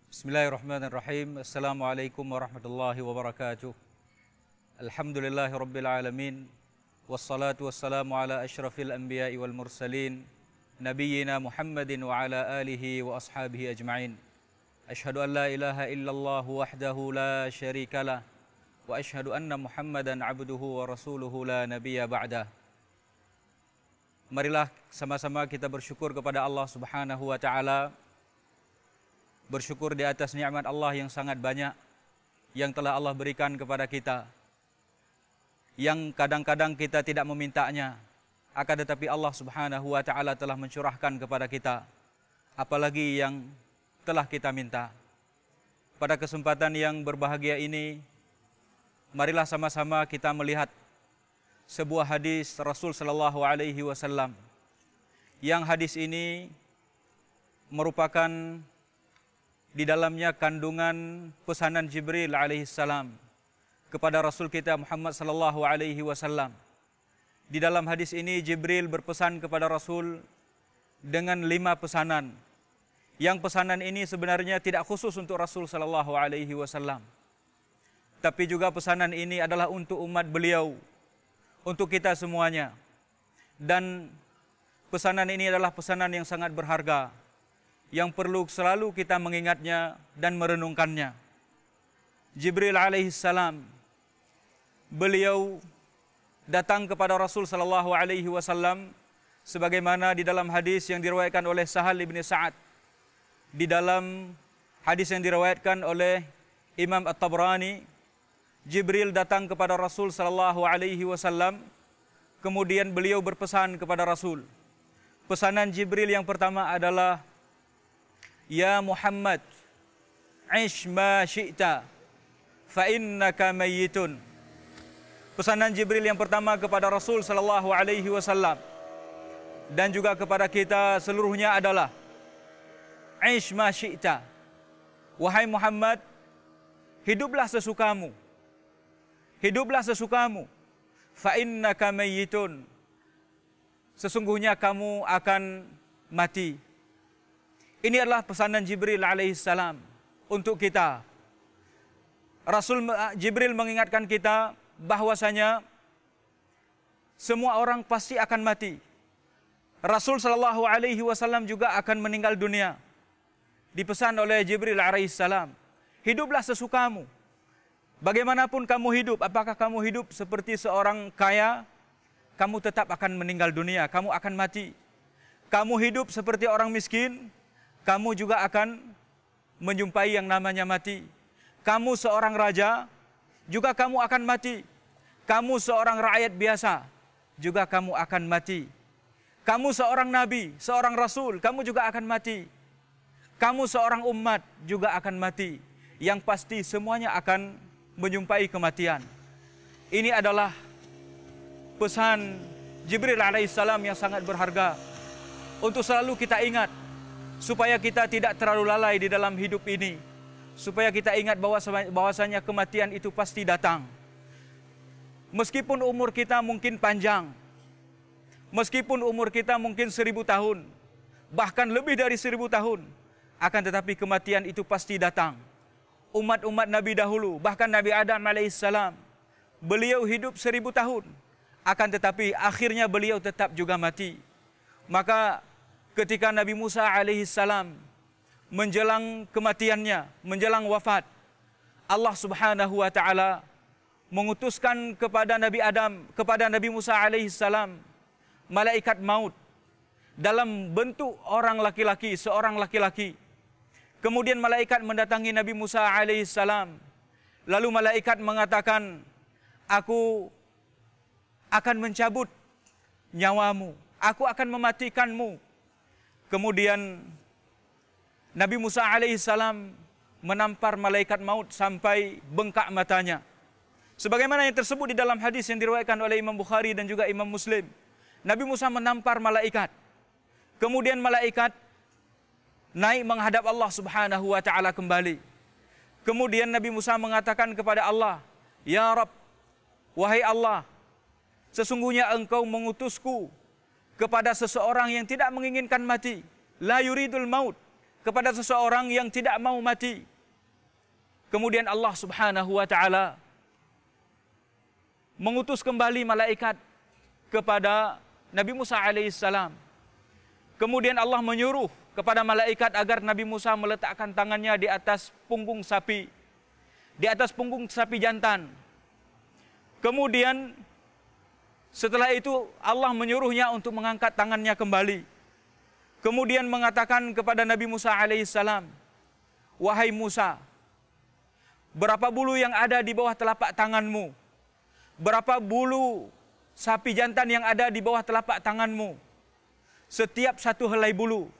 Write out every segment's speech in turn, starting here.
Bismillahirrahmanirrahim. Assalamualaikum warahmatullahi wabarakatuh. Alhamdulillahi rabbil alamin. Wassalatu wassalamu ala asyrafil anbiya'i wal mursalin, nabiyyina Muhammadin wa ala alihi wa ashabihi ajma'in. Ashhadu an la ilaha illallah wahdahu la syarikalah, wa ashhadu anna Muhammadan abduhu wa rasuluhu la nabiyya ba'dah. Marilah sama-sama kita bersyukur kepada Allah Subhanahu wa taala. Bersyukur di atas nikmat Allah yang sangat banyak yang telah Allah berikan kepada kita, yang kadang-kadang kita tidak memintanya, akan tetapi Allah Subhanahu wa taala telah mencurahkan kepada kita, apalagi yang telah kita minta. Pada kesempatan yang berbahagia ini, marilah sama-sama kita melihat sebuah hadis Rasul sallallahu alaihi wasallam, yang hadis ini merupakan di dalamnya kandungan pesanan Jibril alaihissalam kepada Rasul kita Muhammad sallallahu alaihi wasallam. Di dalam hadis ini Jibril berpesan kepada Rasul dengan 5 pesanan. Yang pesanan ini sebenarnya tidak khusus untuk Rasul sallallahu alaihi wasallam, tapi juga pesanan ini adalah untuk umat beliau, untuk kita semuanya. Dan pesanan ini adalah pesanan yang sangat berharga, yang perlu selalu kita mengingatnya dan merenungkannya. Jibril alaihissalam, beliau datang kepada Rasul sallallahu alaihi wasallam sebagaimana di dalam hadis yang diriwayatkan oleh Sahal bin Sa'ad. Di dalam hadis yang diriwayatkan oleh Imam At-Tabrani, Jibril datang kepada Rasul sallallahu alaihi wasallam, kemudian beliau berpesan kepada Rasul. Pesanan Jibril yang pertama adalah, Ya Muhammad, ish ma syi'ta, fa innaka mayyitun. Pesanan Jibril yang pertama kepada Rasul sallallahu alaihi wasallam dan juga kepada kita seluruhnya adalah, ish ma syi'ta. Wahai Muhammad, hiduplah sesukamu. Hiduplah sesukamu. Fa innaka mayyitun. Sesungguhnya kamu akan mati. Ini adalah pesanan Jibril alaihissalam untuk kita. Jibril mengingatkan kita bahwasanya semua orang pasti akan mati. Rasul sallallahu alaihi wasallam juga akan meninggal dunia. Dipesan oleh Jibril alaihissalam, hiduplah sesukamu. Bagaimanapun kamu hidup, apakah kamu hidup seperti seorang kaya, kamu tetap akan meninggal dunia, kamu akan mati. Kamu hidup seperti orang miskin, kamu juga akan menjumpai yang namanya mati. Kamu seorang raja, juga kamu akan mati. Kamu seorang rakyat biasa, juga kamu akan mati. Kamu seorang nabi, seorang rasul, kamu juga akan mati. Kamu seorang umat, juga akan mati. Yang pasti semuanya akan menjumpai kematian. Ini adalah pesan Jibril alaihissalam yang sangat berharga untuk selalu kita ingat, supaya kita tidak terlalu lalai di dalam hidup ini, supaya kita ingat bahwasanya kematian itu pasti datang. Meskipun umur kita mungkin panjang, meskipun umur kita mungkin 1000 tahun, bahkan lebih dari 1000 tahun, akan tetapi kematian itu pasti datang. Umat-umat Nabi dahulu, bahkan Nabi Adam alaihissalam, beliau hidup 1000 tahun, akan tetapi akhirnya beliau tetap juga mati. Maka ketika Nabi Musa alaihissalam menjelang kematiannya, menjelang wafat, Allah Subhanahu wa taala mengutuskan kepada Nabi Adam, kepada Nabi Musa alaihissalam, malaikat maut dalam bentuk orang laki-laki, seorang laki-laki. Kemudian malaikat mendatangi Nabi Musa alaihissalam. Lalu malaikat mengatakan, aku akan mencabut nyawamu, aku akan mematikanmu. Kemudian Nabi Musa alaihissalam menampar malaikat maut sampai bengkak matanya. Sebagaimana yang tersebut di dalam hadis yang diriwayatkan oleh Imam Bukhari dan juga Imam Muslim. Nabi Musa menampar malaikat. Kemudian malaikat naik menghadap Allah Subhanahu wa taala kembali. Kemudian Nabi Musa mengatakan kepada Allah, Ya Rabb, wahai Allah, sesungguhnya engkau mengutusku kepada seseorang yang tidak menginginkan mati. La yuridul maut, kepada seseorang yang tidak mau mati. Kemudian Allah Subhanahu wa taala mengutus kembali malaikat kepada Nabi Musa alaihissalam. Kemudian Allah menyuruh kepada malaikat agar Nabi Musa meletakkan tangannya di atas punggung sapi, di atas punggung sapi jantan. Kemudian setelah itu Allah menyuruhnya untuk mengangkat tangannya kembali. Kemudian mengatakan kepada Nabi Musa alaihissalam, "Wahai Musa, berapa bulu yang ada di bawah telapak tanganmu? Berapa bulu sapi jantan yang ada di bawah telapak tanganmu? Setiap satu helai bulu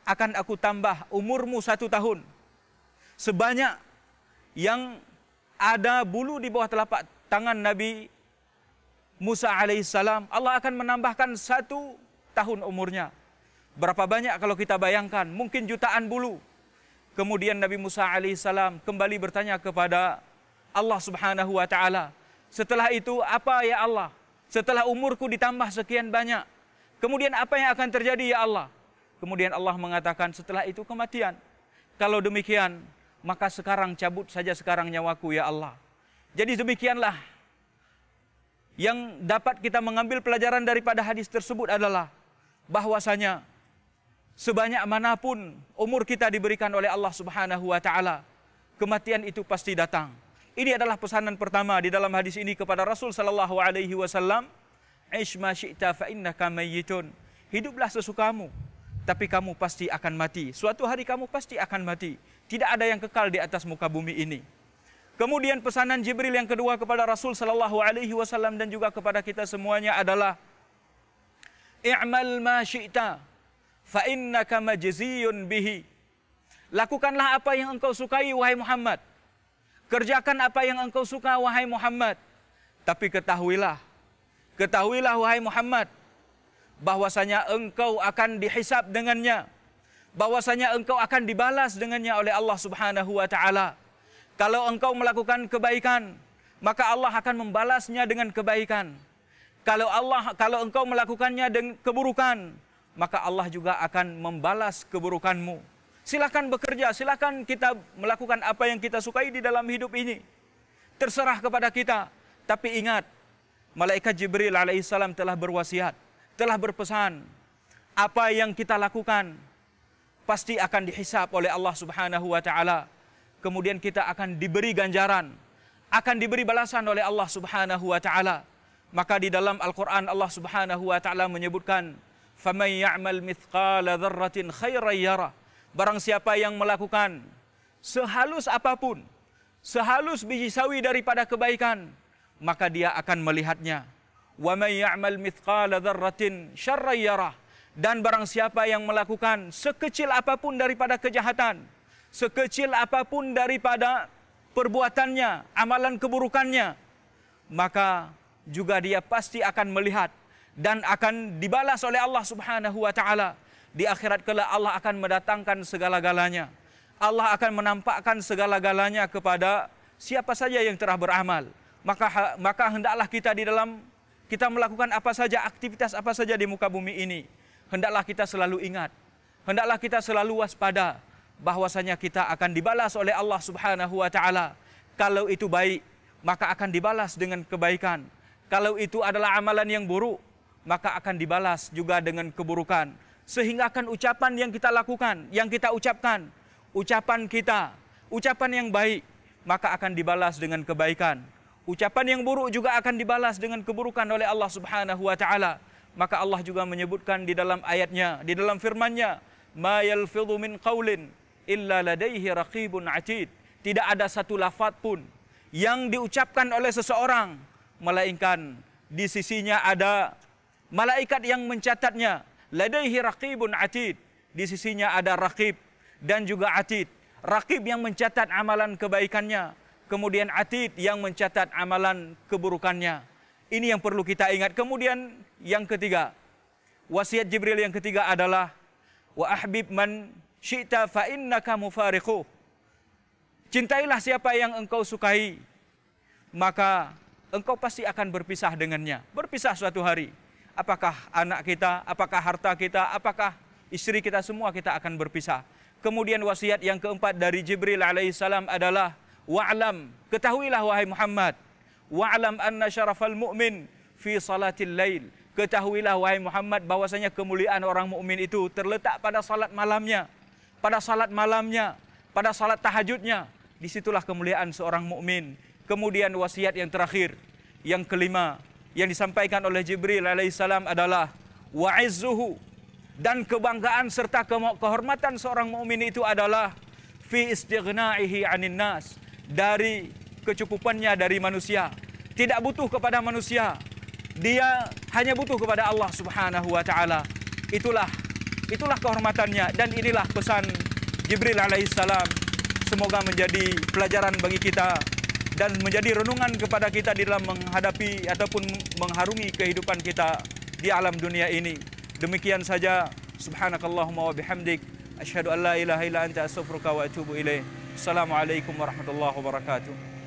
akan aku tambah umurmu 1 tahun. Sebanyak yang ada bulu di bawah telapak tangan Nabi Musa alaihissalam, Allah akan menambahkan 1 tahun umurnya." Berapa banyak kalau kita bayangkan? Mungkin jutaan bulu. Kemudian Nabi Musa alaihissalam kembali bertanya kepada Allah Subhanahu wa taala, "Setelah itu apa ya Allah? Setelah umurku ditambah sekian banyak, kemudian apa yang akan terjadi ya Allah?" Kemudian Allah mengatakan, "Setelah itu kematian. Kalau demikian, maka sekarang cabut saja sekarang nyawaku ya Allah." Jadi demikianlah yang dapat kita mengambil pelajaran daripada hadis tersebut adalah bahwasanya sebanyak manapun umur kita diberikan oleh Allah Subhanahu wa taala, kematian itu pasti datang. Ini adalah pesanan pertama di dalam hadis ini kepada Rasul sallallahu alaihi wasallam, "Ish ma syi'ta fa innaka mayyitun." Hiduplah sesukamu, tapi kamu pasti akan mati. Suatu hari kamu pasti akan mati. Tidak ada yang kekal di atas muka bumi ini. Kemudian pesanan Jibril yang kedua kepada Rasul sallallahu alaihi wasallam dan juga kepada kita semuanya adalah, "I'mal ma syi'ta fa innaka majziyun bihi." Lakukanlah apa yang engkau sukai wahai Muhammad. Kerjakan apa yang engkau suka wahai Muhammad. Tapi ketahuilah wahai Muhammad, bahwasanya engkau akan dihisab dengannya, bahwasanya engkau akan dibalas dengannya oleh Allah Subhanahu wa taala. Kalau engkau melakukan kebaikan, maka Allah akan membalasnya dengan kebaikan. Kalau engkau melakukannya dengan keburukan, maka Allah juga akan membalas keburukanmu. Silakan bekerja, silakan kita melakukan apa yang kita sukai di dalam hidup ini. Terserah kepada kita. Tapi ingat, malaikat Jibril alaihissalam telah berwasiat, telah berpesan, apa yang kita lakukan pasti akan dihisab oleh Allah Subhanahu wa taala. Kemudian kita akan diberi ganjaran, akan diberi balasan oleh Allah Subhanahu wa taala. Maka di dalam Al-Qur'an Allah Subhanahu wa taala menyebutkan, "Faman ya'mal mithqala dzarratin khairan yarah." Barang siapa yang melakukan sehalus apapun, sehalus biji sawi daripada kebaikan, maka dia akan melihatnya. "Wa may ya'mal mithqala dzarratin syarran yarah." Dan barang siapa yang melakukan sekecil apapun daripada kejahatan, sekecil apapun daripada perbuatannya, amalan keburukannya, maka juga dia pasti akan melihat dan akan dibalas oleh Allah Subhanahu wa taala. Di akhirat kelak Allah akan mendatangkan segala-galanya. Allah akan menampakkan segala-galanya kepada siapa saja yang telah beramal. Maka hendaklah kita kita melakukan apa saja, aktivitas apa saja di muka bumi ini, hendaklah kita selalu ingat, hendaklah kita selalu waspada bahwasanya kita akan dibalas oleh Allah Subhanahu wa taala. Kalau itu baik, maka akan dibalas dengan kebaikan. Kalau itu adalah amalan yang buruk, maka akan dibalas juga dengan keburukan. Sehingga akan ucapan yang kita lakukan, yang kita ucapkan, ucapan yang baik, maka akan dibalas dengan kebaikan. Ucapan yang buruk juga akan dibalas dengan keburukan oleh Allah Subhanahu wa taala. Maka Allah juga menyebutkan di dalam ayatnya, di dalam firman-Nya, "Ma yalfidhu min qaulin illa ladaihi raqibun atid." Tidak ada satu lafaz pun yang diucapkan oleh seseorang, melainkan di sisinya ada malaikat yang mencatatnya. Ladaihi raqibun atid. Di sisinya ada raqib dan juga atid. Raqib yang mencatat amalan kebaikannya, kemudian atid yang mencatat amalan keburukannya. Ini yang perlu kita ingat. Kemudian yang ketiga, wasiat Jibril yang ketiga adalah, "Wa ahbib man syi'ta fa innaka mufariquh." Cintailah siapa yang engkau sukai, maka engkau pasti akan berpisah dengannya. Berpisah suatu hari. Apakah anak kita, apakah harta kita, apakah istri kita, semua kita akan berpisah. Kemudian wasiat yang keempat dari Jibril alaihissalam adalah wa'lam, ketahuilah wahai Muhammad, wa'lam anna syarafal mu'min fi salatil lail. Ketahuilah wahai Muhammad bahwasanya kemuliaan orang mukmin itu terletak pada salat malamnya, pada salat malamnya, pada salat tahajudnya. Disitulah kemuliaan seorang mukmin. Kemudian wasiat yang terakhir, yang kelima, yang disampaikan oleh Jibril alaihissalam adalah wa'izzuhu, dan kebanggaan serta kehormatan seorang mukmin itu adalah fi istighnaihi 'anin nas, dari kecukupannya dari manusia, tidak butuh kepada manusia, dia hanya butuh kepada Allah Subhanahu wa taala. Itulah kehormatannya, dan inilah pesan Jibril alaihissalam. Semoga menjadi pelajaran bagi kita dan menjadi renungan kepada kita di dalam menghadapi ataupun mengharungi kehidupan kita di alam dunia ini. Demikian saja. Subhanakallahumma wa bihamdik, asyhadu an la ilaha illa anta, astaghfiruka wa atubu ilaik. Assalamualaikum warahmatullahi wabarakatuh.